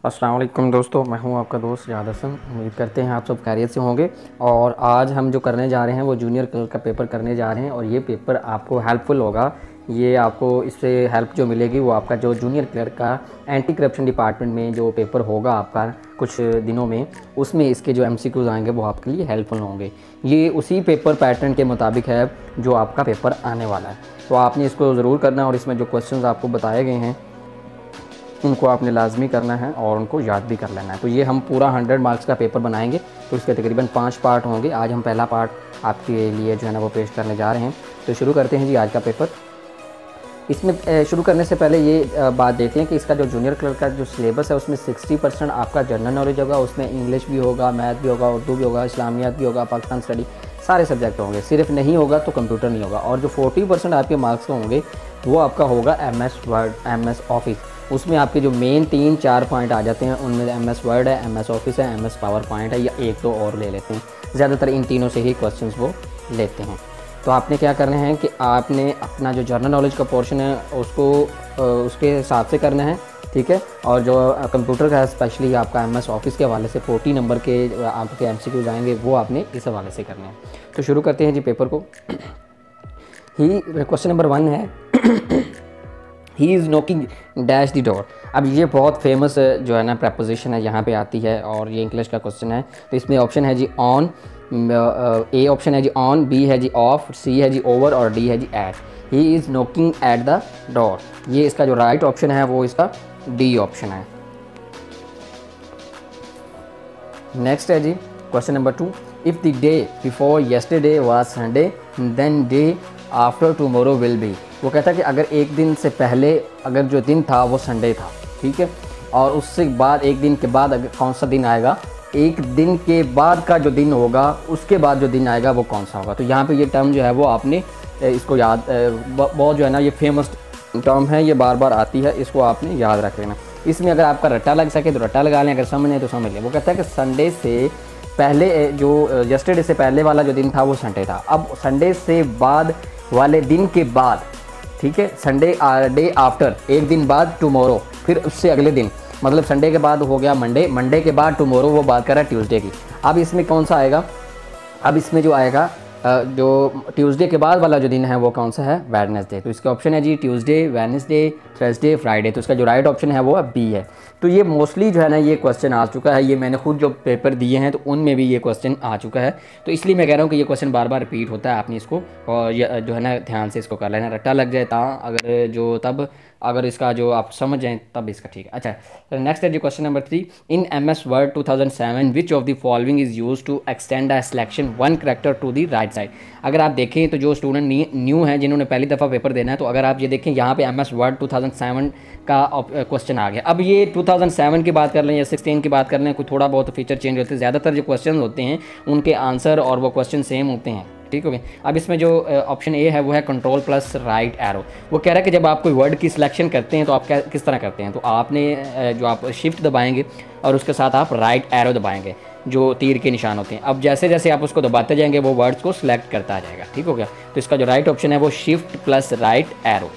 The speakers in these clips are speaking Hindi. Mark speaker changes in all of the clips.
Speaker 1: अस्सलाम वालेकुम दोस्तों, मैं हूं आपका दोस्त जाद हसन। उम्मीद करते हैं आप सब खैरियत से होंगे। और आज हम जो करने जा रहे हैं वो जूनियर क्लर्क का पेपर करने जा रहे हैं और ये पेपर आपको हेल्पफुल होगा। ये आपको इससे हेल्प जो मिलेगी वो आपका जो जूनियर क्लर्क का एंटी करप्शन डिपार्टमेंट में जो पेपर होगा आपका कुछ दिनों में, उसमें इसके जो MCQs आएंगे वो आपके लिए हेल्पफुल होंगे। ये उसी पेपर पैटर्न के मुताबिक है जो आपका पेपर आने वाला है, तो आपने इसको ज़रूर करना और इसमें जो क्वेश्चन आपको बताए गए हैं उनको आपने लाजमी करना है और उनको याद भी कर लेना है। तो ये हम पूरा 100 मार्क्स का पेपर बनाएंगे, तो इसके तकरीबन 5 पार्ट होंगे। आज हम पहला पार्ट आपके लिए जो है ना वो पेश करने जा रहे हैं। तो शुरू करते हैं जी आज का पेपर। इसमें शुरू करने से पहले ये बात देख लें कि इसका जो जूनियर क्लर्क का जो सिलेबस है उसमें 60% आपका जनरल नॉलेज होगा। उसमें इंग्लिश भी होगा, मैथ भी होगा, उर्दू भी होगा, इस्लामियात भी होगा, पाकिस्तान स्टडी, सारे सब्जेक्ट होंगे। सिर्फ नहीं होगा तो कंप्यूटर नहीं होगा। और जो 40% आपके मार्क्स होंगे वो आपका होगा MS वर्ड, MS ऑफिस। उसमें आपके जो मेन 3-4 पॉइंट आ जाते हैं, उनमें MS वर्ड है, MS ऑफिस है, MS पावर पॉइंट है, या एक दो और ले लेते हैं। ज़्यादातर इन तीनों से ही क्वेश्चंस वो लेते हैं। तो आपने क्या करना है कि आपने अपना जो जनरल नॉलेज का पोर्शन है उसको उसके हिसाब से करना है, ठीक है। और जो कंप्यूटर का है, स्पेशली आपका MS ऑफिस के हवाले से 40 नंबर के आपके MCQ आएंगे वो आपने इस हवाले से करने हैं। तो शुरू करते हैं जी पेपर को। क्वेश्चन नंबर 1 है ही is knocking dash the door. अब ये बहुत फेमस जो है ना प्रपोजिशन है, यहाँ पे आती है और ये इंग्लिश का क्वेश्चन है। तो इसमें ऑप्शन है जी ऑन, ए ऑप्शन है जी ऑन, बी है जी ऑफ, सी है जी ओवर और डी है जी at. He is knocking at the door, ये इसका जो राइट ऑप्शन है वो इसका डी ऑप्शन है। नेक्स्ट है जी question number 2, if the day before yesterday was Sunday then day after tomorrow will be. वो कहता है कि अगर एक दिन से पहले अगर जो दिन था वो संडे था, ठीक है, और उससे बाद एक दिन के बाद अगर कौन सा दिन आएगा, एक दिन के बाद का जो दिन होगा उसके बाद जो दिन आएगा वो कौन सा होगा। तो यहाँ पे ये टर्म जो है वो आपने इसको याद, बहुत जो है ना ये फेमस टर्म है, ये बार बार आती है, इसको आपने याद रख लेना। इसमें अगर आपका रट्टा लग सके तो रट्टा लगा लें, अगर समझ लें तो समझ लें। वो कहता है कि संडे से पहले जो यस्टरडे से पहले वाला जो दिन था वो संडे था। अब संडे से बाद वाले दिन के बाद, ठीक है, संडे डे आफ्टर, एक दिन बाद टुमारो, फिर उससे अगले दिन, मतलब संडे के बाद हो गया मंडे, मंडे के बाद टुमारो, वो बात कर रहा है ट्यूसडे की। अब इसमें कौन सा आएगा, अब इसमें जो आएगा जो ट्यूसडे के बाद वाला जो दिन है वो कौन सा है, वेडनेसडे। तो इसका ऑप्शन है जी ट्यूसडे, वेडनेसडे, थर्सडे, फ्राइडे। तो इसका जो राइट ऑप्शन है वो बी है। तो ये मोस्टली जो है ना ये क्वेश्चन आ चुका है, ये मैंने खुद जो पेपर दिए हैं तो उनमें भी ये क्वेश्चन आ चुका है। तो इसलिए मैं कह रहा हूँ कि ये क्वेश्चन बार बार रिपीट होता है, आपने इसको और जो है ना ध्यान से इसको कर लेना। रट्टा लग जाए अगर जो तब अगर इसका जो आप समझ जाएं तब इसका ठीक है। अच्छा, नेक्स्ट है जी question number 3, in MS Word 2007 which of the following is use to extend the selection one character to the right side. अगर आप देखें तो जो स्टूडेंट न्यू हैं, जिन्होंने पहली दफ़ा पेपर देना है, तो अगर आप ये देखें यहाँ पे MS वर्ड 2007 का क्वेश्चन आ गया। अब ये 2007 की बात कर लें या 16 की बात कर लें, कोई थोड़ा बहुत फीचर चेंज होते हैं। ज़्यादातर जो क्वेश्चन होते हैं उनके आंसर और वो क्वेश्चन सेम होते हैं, ठीक हो गया। अब इसमें जो ऑप्शन ए है वो है कंट्रोल प्लस राइट एरो। वो कह रहा है कि जब आप कोई वर्ड की सिलेक्शन करते हैं तो आप किस तरह करते हैं, तो आपने जो आप शिफ्ट दबाएंगे और उसके साथ आप राइट एरो दबाएंगे, जो तीर के निशान होते हैं। अब जैसे जैसे आप उसको दबाते जाएंगे वो वर्ड्स को सिलेक्ट करता जाएगा, ठीक हो गया। तो इसका जो राइट ऑप्शन है वो shift plus right arrow.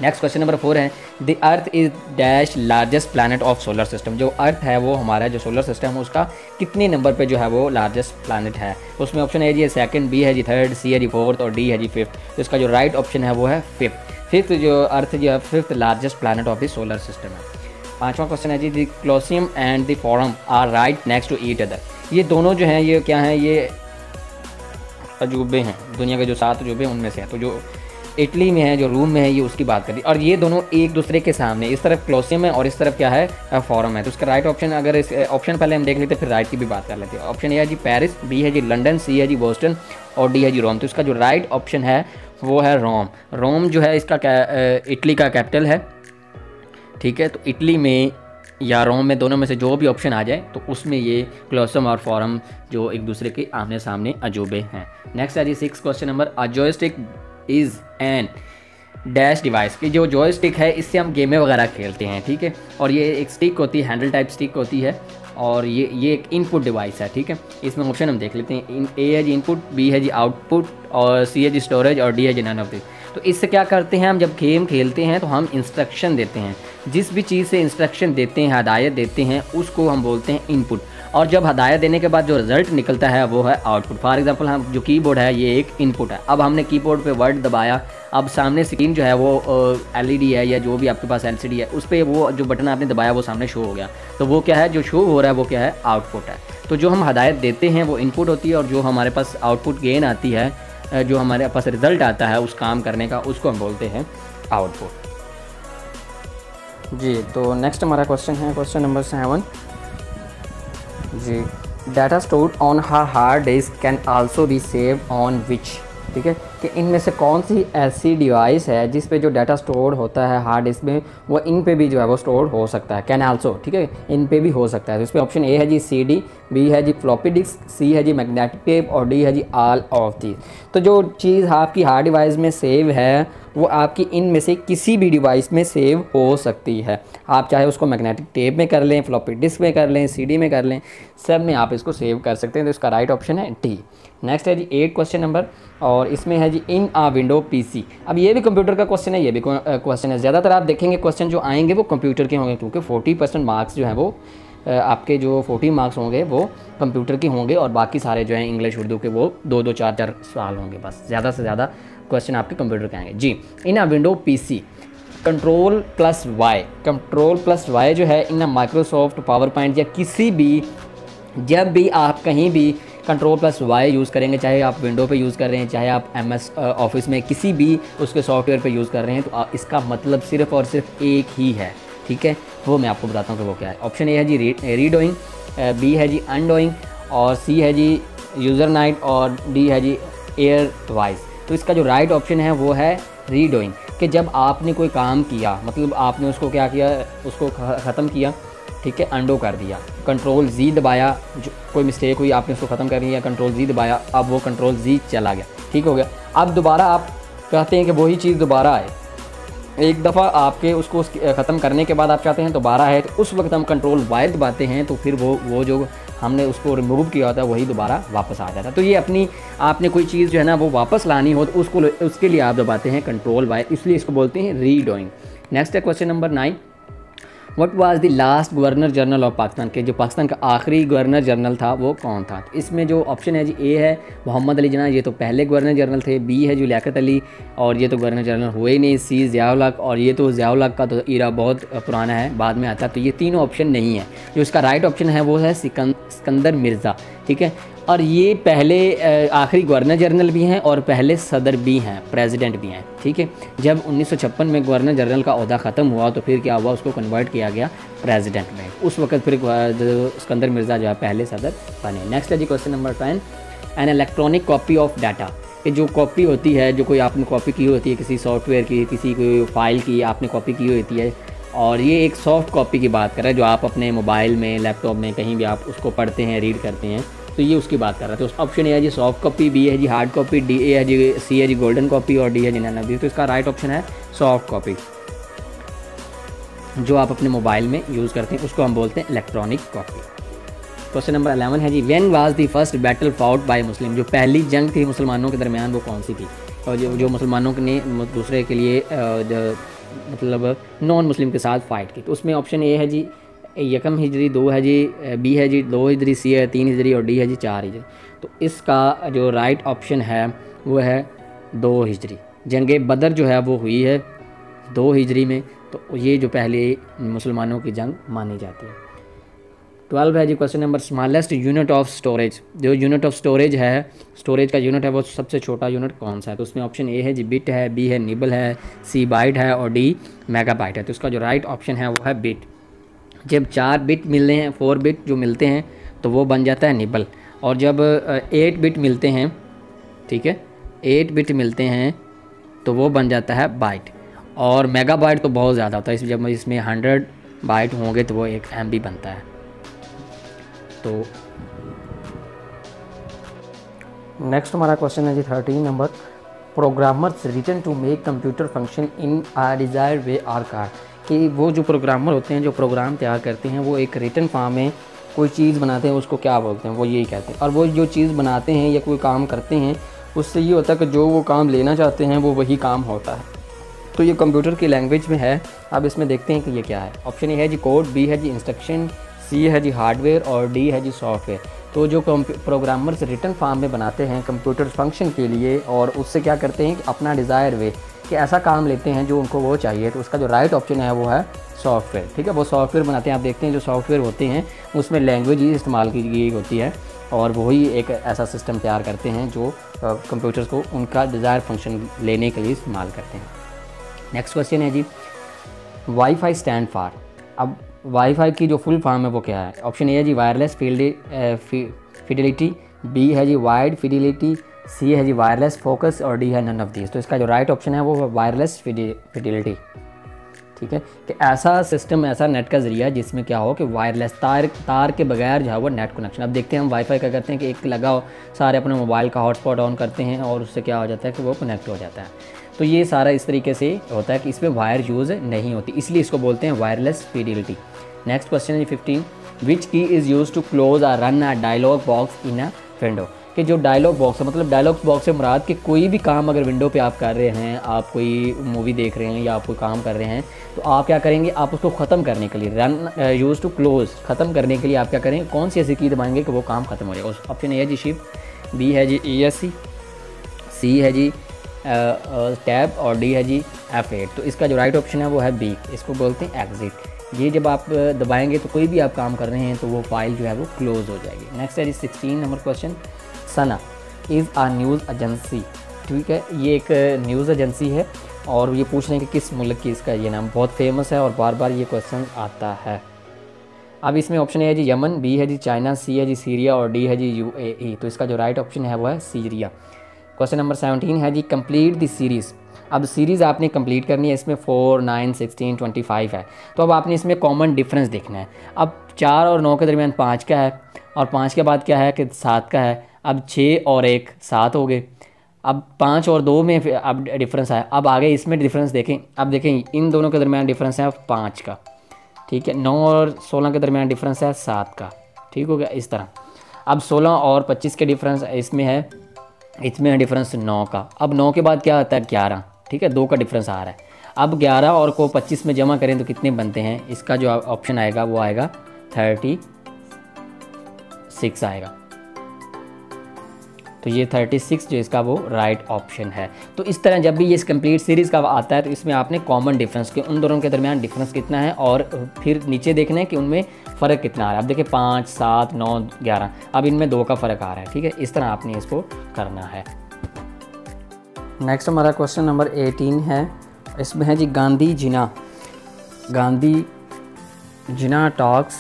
Speaker 1: Next question number 4 है, the earth is dash largest planet of solar system. जो अर्थ है वो हमारा जो सोलर सिस्टम है उसका कितने नंबर पे जो है वो लार्जेस्ट प्लैनेट है। उसमें ऑप्शन है जी सेकंड, बी है जी थर्ड, सी है जी फोर्थ और डी है जी फिफ्थ। तो इसका जो राइट ऑप्शन है वो है फिफ्थ जो अर्थ जो है fifth largest planet of the solar system है। 5वां क्वेश्चन है जी the Colosseum and the forum are right next to each other. ये दोनों जो हैं ये क्या हैं, ये अजूबे हैं, दुनिया के जो 7 अजूबे उनमें से हैं। तो जो इटली में है, जो रूम में है, ये उसकी बात करी, और ये दोनों एक दूसरे के सामने, इस तरफ क्लोसियम है और इस तरफ क्या है, फोरम है। तो उसका राइट ऑप्शन, अगर इस ऑप्शन पहले हम देख लेते फिर राइट की भी बात कर लेते हैं। ऑप्शन ए है जी पेरिस, बी है जी लंदन, सी है जी बोस्टन और डी है जी रोम। तो इसका जो राइट ऑप्शन है वो है रोम। रोम जो है इसका इटली का कैपिटल है, ठीक है। तो इटली में या रोम में, दोनों में से जो भी ऑप्शन आ जाए तो उसमें ये क्लोसियम और फोरम जो एक दूसरे के आमने सामने अजूबे हैं। नेक्स्ट है जी 6 question number, a joystick is an dash device. की जो जॉयस्टिक है इससे हम गेमें वगैरह खेलते हैं, ठीक है। और ये एक स्टिक होती है, हैंडल टाइप स्टिक होती है, और ये एक इनपुट डिवाइस है, ठीक है। इसमें ऑप्शन हम देख लेते हैं। ए है जी इनपुट, बी है जी आउटपुट और सी है जी स्टोरेज और डी है जी नन ऑफ दिस। तो इससे क्या करते हैं हम, जब गेम खेलते हैं तो हम इंस्ट्रक्शन देते हैं, जिस भी चीज़ से इंस्ट्रक्शन देते हैं, हदायत देते हैं, उसको हम बोलते हैं इनपुट। और जब हदायत देने के बाद जो रिज़ल्ट निकलता है वो है आउटपुट। फॉर एग्जांपल हम जो कीबोर्ड है ये एक इनपुट है। अब हमने कीबोर्ड पे वर्ड दबाया, अब सामने स्क्रीन जो है वो एलईडी है या जो भी आपके पास एलसीडी है, उस पर वो जो बटन आपने दबाया वो सामने शो हो गया। तो वो क्या है, जो शो हो रहा है वो क्या है, आउटपुट है। तो जो हम हदायत देते हैं वो इनपुट होती है, और जो हमारे पास आउटपुट गेन आती है, जो हमारे पास रिज़ल्ट आता है उस काम करने का, उसको हम बोलते हैं आउटपुट। जी, तो नेक्स्ट हमारा क्वेश्चन है क्वेश्चन नंबर 7 जी। Data stored on hard disk can also be saved on which, ठीक है, कि इनमें से कौन सी ऐसी डिवाइस है जिस पे जो डाटा स्टोर होता है हार्ड डिस्क में, वो इन पे भी जो है वो स्टोर हो सकता है, कैन आल्सो, ठीक है, इन पे भी हो सकता है। तो इसमें ऑप्शन ए है जी CD, बी है जी फ्लॉपी डिस्क, सी है जी मैग्नेटिक टेप, और डी है जी ऑल ऑफ दीज। तो जो चीज़ आपकी हार्ड डिवाइस में सेव है वो आपकी इनमें से किसी भी डिवाइस में सेव हो सकती है। आप चाहे उसको मैग्नेटिक टेप में कर लें, फ्लॉपी डिस्क में कर लें, CD में कर लें, सब में आप इसको सेव कर सकते हैं। तो इसका राइट ऑप्शन है डी। नेक्स्ट है जी 8 क्वेश्चन नंबर, और इसमें है जी इन आ विंडो PC। अब ये भी कंप्यूटर का क्वेश्चन है, ये भी क्वेश्चन है। ज़्यादातर आप देखेंगे क्वेश्चन जो आएंगे वो कंप्यूटर के होंगे, क्योंकि 40% मार्क्स जो हैं वो आपके जो 40 मार्क्स होंगे वो कंप्यूटर के होंगे, और बाकी सारे जो हैं इंग्लिश उर्दू के वो 2-2 4-4 सवाल होंगे बस। ज़्यादा से ज़्यादा क्वेश्चन आपके कंप्यूटर के आएंगे जी। इन आ विंडो PC Ctrl+Y जो है इन माइक्रोसॉफ्ट पावर पॉइंट या किसी भी, जब भी आप कहीं भी Ctrl+Y यूज़ करेंगे, चाहे आप विंडो पे यूज़ कर रहे हैं, चाहे आप MS ऑफिस में किसी भी उसके सॉफ्टवेयर पे यूज़ कर रहे हैं, तो इसका मतलब सिर्फ़ और सिर्फ एक ही है, ठीक है, वो मैं आपको बताता हूँ कि वो क्या है। ऑप्शन ए है जी रीडोइंग, बी है जी अनडोइंग, और सी है जी यूज़र नाइट, और डी है जी एयर वाइज। तो इसका जो राइट ऑप्शन है वो है रीडोइंग, कि जब आपने कोई काम किया, मतलब आपने उसको क्या किया, उसको ख़त्म किया, ठीक है, अंडो कर दिया, Ctrl+Z दबाया, जो कोई मिस्टेक हुई आपने उसको ख़त्म कर दिया, Ctrl+Z दबाया, अब वो Ctrl+Z चला गया, ठीक हो गया। अब दोबारा आप कहते हैं कि वही चीज़ दोबारा आए, एक दफ़ा आपके उसको ख़त्म करने के बाद आप चाहते हैं दोबारा है, तो उस वक्त हम Ctrl+Y दबाते हैं, तो फिर वो जो हमने उसको रिमूव किया होता है वही दोबारा वापस आ जाता है। तो ये आपने कोई चीज़ जो है ना वो वापस लानी हो, तो उसके लिए आप दबाते हैं Ctrl+Y, इसलिए इसको बोलते हैं रीडोइंग। नेक्स्ट है question number 9। What was the last governor general of Pakistan, के जो पाकिस्तान का आखिरी गवर्नर जनरल था वो कौन था। तो इसमें जो ऑप्शन है जी ए है मोहम्मद अली जिन्ना, ये तो पहले गवर्नर जनरल थे। बी है जो लियाकत अली, और ये तो गवर्नर जनरल हुए ही नहीं। सी ज़ियाउल हक, और ये तो ज़ियाउल हक का तो ईरा बहुत पुराना है, बाद में आता। तो ये तीनों ऑप्शन नहीं है। जो इसका राइट ऑप्शन है वो है सिकंदर मिर्ज़ा, ठीक है, और ये पहले आखिरी गवर्नर जनरल भी हैं और पहले सदर भी हैं, प्रेसिडेंट भी हैं, ठीक है। जब 1956 में गवर्नर जनरल का ओहदा ख़त्म हुआ तो फिर क्या हुआ, उसको कन्वर्ट किया गया प्रेसिडेंट में। उस वक्त फिर सिकंदर मिर्ज़ा जो है पहले सदर बने। नेक्स्ट है जी question number 10। An electronic copy of data, कि जो कॉपी होती है, जो कोई आपने कॉपी की होती है किसी सॉफ्टवेयर की, किसी कोई फाइल की आपने कॉपी की होती है, और ये एक सॉफ्ट कॉपी की बात कर रहा है जो आप अपने मोबाइल में, लैपटॉप में, कहीं भी आप उसको पढ़ते हैं, रीड करते हैं, तो ये उसकी बात कर रहा है। तो ऑप्शन ए है जी सॉफ्ट कॉपी, बी है जी हार्ड कॉपी, डी ए है जी, सी है जी गोल्डन कॉपी, और डी है जी नैनो। तो इसका राइट ऑप्शन है सॉफ्ट कॉपी, जो आप अपने मोबाइल में यूज़ करते हैं उसको हम बोलते हैं इलेक्ट्रॉनिक कॉपी। क्वेश्चन नंबर 11 है जी when was the first battle fought by Muslim, जो पहली जंग थी मुसलमानों के दरमियान वो कौन सी थी, और जो मुसलमानों ने दूसरे के लिए मतलब नॉन मुस्लिम के साथ फ़ाइट की। तो उसमें ऑप्शन ए है जी यकम हिजरी, 2 है जी, बी है जी 2 हिजरी, सी है 3 हिजरी, और डी है जी 4 हिजरी। तो इसका जो राइट ऑप्शन है वो है 2 हिजरी। जंग बदर जो है वो हुई है 2 हिजरी में, तो ये जो पहले मुसलमानों की जंग मानी जाती है। 12 है जी question number smallest unit of storage, जो यूनिट ऑफ स्टोरेज है, स्टोरेज का यूनिट है वो सबसे छोटा यूनिट कौन सा है। तो उसमें ऑप्शन ए है जी बिट है, बी है निबल है, सी बाइट है, और डी मेगाबाइट है। तो इसका जो राइट ऑप्शन है वो है बिट। जब 4 बिट मिलते हैं, 4 बिट जो मिलते हैं तो वो बन जाता है निबल, और जब 8 बिट मिलते हैं, ठीक है, 8 बिट मिलते हैं तो वो बन जाता है बाइट, और मेगाबाइट तो बहुत ज़्यादा होता है, जब इसमें 100 बाइट होंगे तो वो 1 MB बनता है। तो नेक्स्ट हमारा क्वेश्चन है जी 13 नंबर। Programmers written to make computer function in a desired way are called, कि वो जो प्रोग्रामर होते हैं जो प्रोग्राम तैयार करते हैं वो एक रिटन फॉर्म में कोई चीज़ बनाते हैं, उसको क्या बोलते हैं, वो यही कहते हैं। और वो जो चीज़ बनाते हैं या कोई काम करते हैं उससे ये होता है कि जो वो काम लेना चाहते हैं वो वही काम होता है। तो ये कंप्यूटर की लैंग्वेज में है। अब इसमें देखते हैं कि ये क्या है। ऑप्शन ए है जी कोड, बी है जी इंस्ट्रक्शन, सी है जी हार्डवेयर और डी है जी सॉफ्टवेयर। तो जो प्रोग्रामर्स रिटन फॉर्म में बनाते हैं कंप्यूटर फंक्शन के लिए और उससे क्या करते हैं कि अपना डिज़ायर वे कि ऐसा काम लेते हैं जो उनको वो चाहिए, तो उसका जो राइट ऑप्शन है वो है सॉफ्टवेयर। ठीक है, वो सॉफ्टवेयर बनाते हैं। आप देखते हैं जो सॉफ्टवेयर होते हैं उसमें लैंग्वेज ही इस्तेमाल की गई होती है और वही एक ऐसा सिस्टम तैयार करते हैं जो कंप्यूटर्स को उनका डिज़ायर फंक्शन लेने के लिए इस्तेमाल करते हैं। नेक्स्ट क्वेश्चन है जी वाईफाई स्टैंड फॉर। अब वाईफाई की जो फुल फॉर्म है वो क्या है। ऑप्शन ए है जी वायरलेस फिडेलिटी, बी है जी वाइड फिडेलिटी, सी है जी वायरलेस फोकस और डी है नन ऑफ दीज। तो इसका जो राइट ऑप्शन है वो वायरलेस फिडेलिटी। ठीक है, कि ऐसा सिस्टम, ऐसा नेट का ज़रिया जिसमें क्या हो कि वायरलेस तार के बगैर जो है वो नेट कनेक्शन। अब देखते हैं हम वाईफाई क्या करते हैं कि एक लगाओ, सारे अपने मोबाइल का हॉटस्पॉट ऑन करते हैं और उससे क्या हो जाता है कि वो कनेक्ट हो जाता है। तो ये सारा इस तरीके से होता है कि इसमें वायर यूज़ नहीं होती, इसलिए इसको बोलते हैं वायरलेस फिडेलिटी। नेक्स्ट क्वेश्चन है 15, which key is use to close a run a dialog box in a window. कि जो डायलॉग बॉक्स है, मतलब डायलॉग बॉक्स से मुराद कि कोई भी काम अगर विंडो पे आप कर रहे हैं, आप कोई मूवी देख रहे हैं या आप कोई काम कर रहे हैं, तो आप क्या करेंगे, आप उसको ख़त्म करने के लिए रन यूज़ टू क्लोज, ख़त्म करने के लिए आप क्या करेंगे, कौन सी ऐसी की दबाएंगे कि वो काम ख़त्म हो जाए। उस ऑप्शन ए है जी शिफ्ट, बी है जी ESC, सी है जी टैब और डी है जी F8। तो इसका जो राइट ऑप्शन है वो है बी, इसको बोलते हैं एग्जिट। ये जब आप दबाएंगे तो कोई भी आप काम कर रहे हैं तो वो फाइल जो है वो क्लोज हो जाएगी। नेक्स्ट है जी 16 number question, SANA is a news agency. ठीक है, ये एक न्यूज़ एजेंसी है और ये पूछ रहे हैं कि किस मुल्क की इसका ये नाम बहुत फेमस है और बार बार ये क्वेश्चन आता है। अब इसमें ऑप्शन ए है जी यमन, बी है जी चाइना, सी है जी सीरिया और डी है जी UAE। तो इसका जो राइट ऑप्शन है वो है सीरिया। क्वेश्चन नंबर 17 है जी कंप्लीट द सीरीज़। अब सीरीज़ आपने कंप्लीट करनी है, इसमें 4, 9, 16, 25 है। तो अब आपने इसमें कॉमन डिफरेंस देखना है। अब 4 और 9 के दरमियान 5 का है और 5 के बाद क्या है कि 7 का है। अब 6 और 1 7 हो गए। अब 5 और 2 में अब डिफरेंस आया। अब आगे इसमें डिफरेंस देखें, अब देखें इन दोनों के दरमियान डिफरेंस है 5 का। ठीक है, 9 और 16 के दरमियान डिफरेंस है 7 का। ठीक हो गया इस तरह। अब 16 और 25 के डिफरेंस इसमें है डिफरेंस 9 का। अब 9 के बाद क्या आता है 11। ठीक है, 2 का डिफरेंस आ रहा है। अब 11 और को 25 में जमा करें तो कितने बनते हैं, इसका जो ऑप्शन आएगा वो आएगा 36 आएगा। तो ये 36 जो इसका वो राइट ऑप्शन है। तो इस तरह जब भी ये इस कंप्लीट सीरीज़ का आता है तो इसमें आपने कॉमन डिफरेंस के उन दोनों के दरमियान डिफरेंस कितना है और फिर नीचे देखना है कि उनमें फ़र्क कितना आ रहा है। अब देखिए 5, 7, 9, 11, अब इनमें 2 का फ़र्क आ रहा है। ठीक है, इस तरह आपने इसको करना है। नेक्स्ट हमारा क्वेश्चन नंबर 18 है, इसमें है जी Gandhi Jinnah talks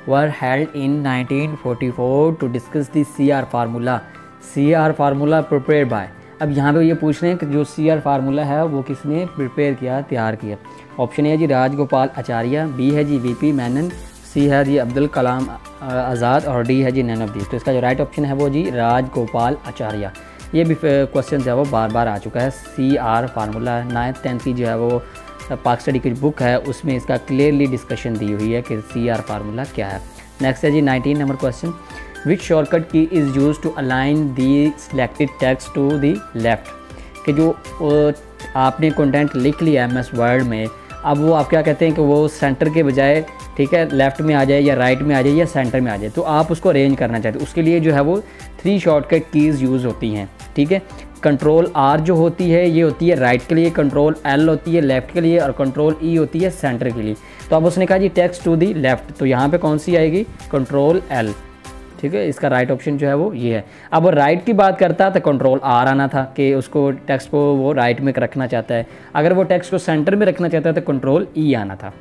Speaker 1: were held in 1944 to discuss the CR formula. CR formula prepare by. अब यहाँ पे ये पूछ रहे हैं कि जो CR फार्मूला है वो किसने प्रिपेयर किया, तैयार किया। ऑप्शन ए है जी राजगोपाल आचार्य, बी है जी VP मेनन, सी है जी अब्दुल कलाम आज़ाद और डी है जी नन ऑफ दीज। तो इसका जो राइट ऑप्शन है वो जी राजगोपाल आचार्य। ये भी क्वेश्चन जो है वो बार बार आ चुका है। CR फार्मूला 9th 10th की जो है वो पाक स्टडी की बुक है उसमें इसका क्लियरली डिस्कशन दी हुई है कि CR फार्मूला क्या है। नेक्स्ट है जी 19 number question, which shortcut key is use to align the selected text to the left. कि जो आपने कंटेंट लिख लिया MS वर्ड में, अब वो आप क्या कहते हैं कि वो सेंटर के बजाय, ठीक है, लेफ़्ट में आ जाए या राइट में आ जाए या सेंटर में आ जाए, तो आप उसको अरेंज करना चाहते हो। उसके लिए जो है वो 3 शॉर्टकट कीज़ यूज़ होती हैं। ठीक है, कंट्रोल R जो होती है ये होती है राइट के लिए, कंट्रोल L होती है लेफ़्ट के लिए और कंट्रोल E होती है सेंटर के लिए। तो अब उसने कहा जी टेक्स्ट टू दी लेफ़्ट, तो यहाँ पे कौन सी आएगी, कंट्रोल L। ठीक है, इसका राइट ऑप्शन जो है वो ये है। अब वो राइट की बात करता तो कंट्रोल R आना था कि उसको टेक्स्ट को वो राइट में रखना चाहता है। अगर वो टेक्स्ट को सेंटर में रखना चाहता है तो कंट्रोल E आना था।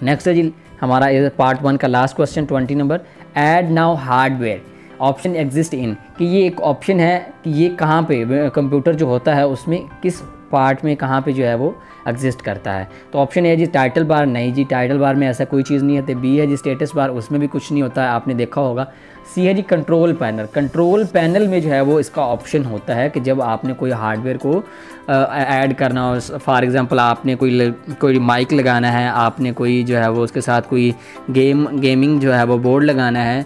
Speaker 1: नेक्स्ट है जी हमारा पार्ट 1 का last question 20 number, add now hardware option exist in. कि ये एक ऑप्शन है कि ये कहाँ पे कंप्यूटर जो होता है उसमें किस पार्ट में कहाँ पे जो है वो एग्जिस्ट करता है। तो ऑप्शन है जी टाइटल बार, नहीं जी टाइटल बार में ऐसा कोई चीज़ नहीं है। बी है जी स्टेटस बार, उसमें भी कुछ नहीं होता है, आपने देखा होगा। सी है जी कंट्रोल पैनल, कंट्रोल पैनल में जो है वो इसका ऑप्शन होता है कि जब आपने कोई हार्डवेयर को ऐड करना हो, फॉर एग्जांपल आपने कोई माइक लगाना है, आपने कोई जो है वो उसके साथ कोई गेमिंग जो है वो बोर्ड लगाना है,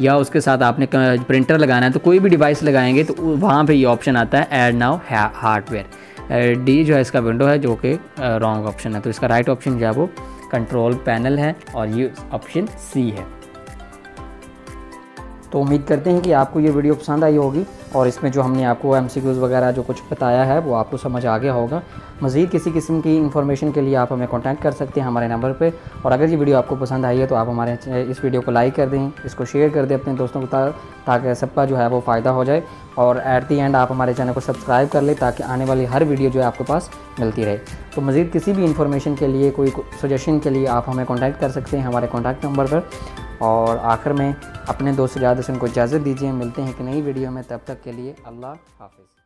Speaker 1: या उसके साथ आपने प्रिंटर लगाना है, तो कोई भी डिवाइस लगाएंगे तो वहाँ पे ये ऑप्शन आता है ऐड नाउ हार्डवेयर। डी जो है इसका विंडो है, जो कि रॉन्ग ऑप्शन है। तो इसका राइट ऑप्शन जो है वो कंट्रोल पैनल है और ये ऑप्शन सी है। तो उम्मीद करते हैं कि आपको ये वीडियो पसंद आई होगी और इसमें जो हमने आपको MCQs वगैरह जो कुछ बताया है वो आपको समझ आ गया होगा। मज़ीद किसी किस्म की इन्फॉर्मेशन के लिए आप हमें कांटेक्ट कर सकते हैं हमारे नंबर पे। और अगर ये वीडियो आपको पसंद आई है तो आप हमारे इस वीडियो को लाइक कर दें, इसको शेयर कर दें अपने दोस्तों को, ताकि सबका जो है वो फ़ायदा हो जाए। और एट दी एंड आप हमारे चैनल को सब्सक्राइब कर लें ताकि आने वाली हर वीडियो जो है आपके पास मिलती रहे। तो मज़ीद किसी भी इन्फॉर्मेशन के लिए, कोई सजेशन के लिए आप हमें कॉन्टैक्ट कर सकते हैं हमारे कॉन्टैक्ट नंबर पर। और आखिर में अपने दोस्त इजाज़त को इजाज़त दीजिए। मिलते हैं एक नई वीडियो में, तब तक के लिए अल्लाह हाफ़िज़।